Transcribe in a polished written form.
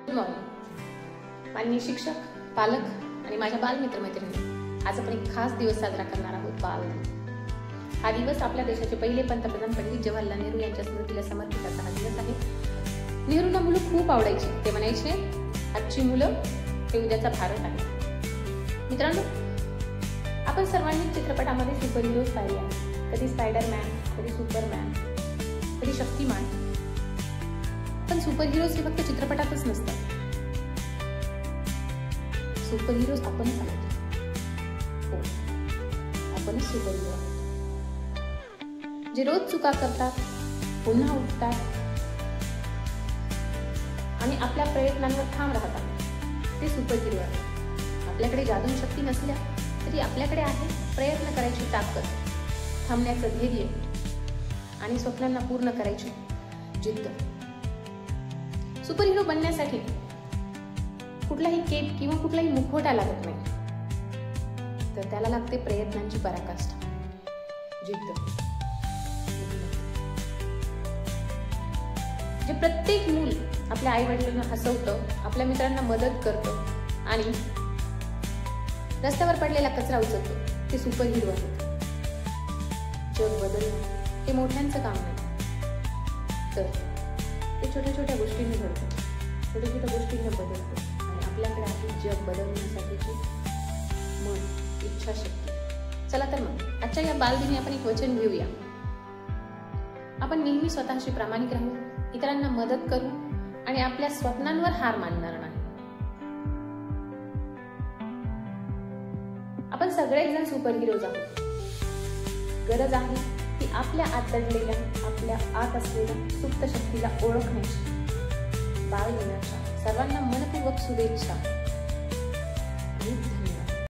Good morning माननीय शिक्षक, पालक आणि माझ्या बालमित्र मैत्रिणी. आज आपण एक खास दिवस साजरा करणार आहोत, बाल दिन. हा दिवस आपल्या देशाचे पहिले पंतप्रधान पंडित जवाहरलाल नेहरू यांच्या स्मृतीला समर्पित असा हा दिवस आहे. नेहरूंना मुलं खूप आवडायची. ते म्हणायचे, आजची मुलं हे उद्याचा भारत आहे. मित्रांनो, आपण सर्वांनी चित्रपटामध्ये सुपर हिरोज पाहिले आहेत. कधी स्पायडरमॅन, कधी सुपरमॅन, कधी शक्तिमान. पण सुपर हिरोज हे फक्त चित्रपटातच नसतात. सुपर हिरोज आपणच आहोत. हो, आपणच सुपर हिरो आहोत, जे रोज चुका करतात, पुन्हा उठतात आणि आपल्या प्रयत्नांवर ठाम राहतात. ते सुपर हिरो आहेत. आपल्याकडे जादू शक्ती नसल्या तरी आपल्याकडे आहे प्रयत्न करायची ताकद, थांबण्याचं धैर्य आणि स्वप्नांना पूर्ण करायची जिद्द. सुपर हिरो बनण्यासाठी कुठलाही केप किंवा कुठलाही मुखवटा लागत नाही, तर त्याला लागते प्रयत्नांची पराकाष्ठा, जिद्द. जे प्रत्येक मूल आपल्या आई वडिलांना हसवतं, आपल्या मित्रांना मदत करतं आणि रस्त्यावर पडलेला कचरा उचलतो, ते सुपर हिरो आहेत. जग बदलणं हे मोठ्यांचं काम नाही, तर ते छोट्या छोट्या गोष्टींनी घडतं, छोट्या छोट्या गोष्टींना बदलतो आणि आपल्याकडे आहे जग बदलण्यासाठीची मन, इच्छाशक्ती. चला तर मग आजच्या या बालदिनी आपण एक वचन घेऊया. आपण नेहमी स्वतःशी प्रामाणिक राहू, इतरांना मदत करू आणि आपल्या स्वप्नांवर हार मानणार नाही. आपण सगळेच जण सुपर हिरोज आहोत. गरज आहे की आपल्या आत दडलेल्या, आपल्या आत असलेल्या सुप्त शक्तीला ओळखण्याची. बाल दिनाच्या सर्वांना मनपूर्वक शुभेच्छा.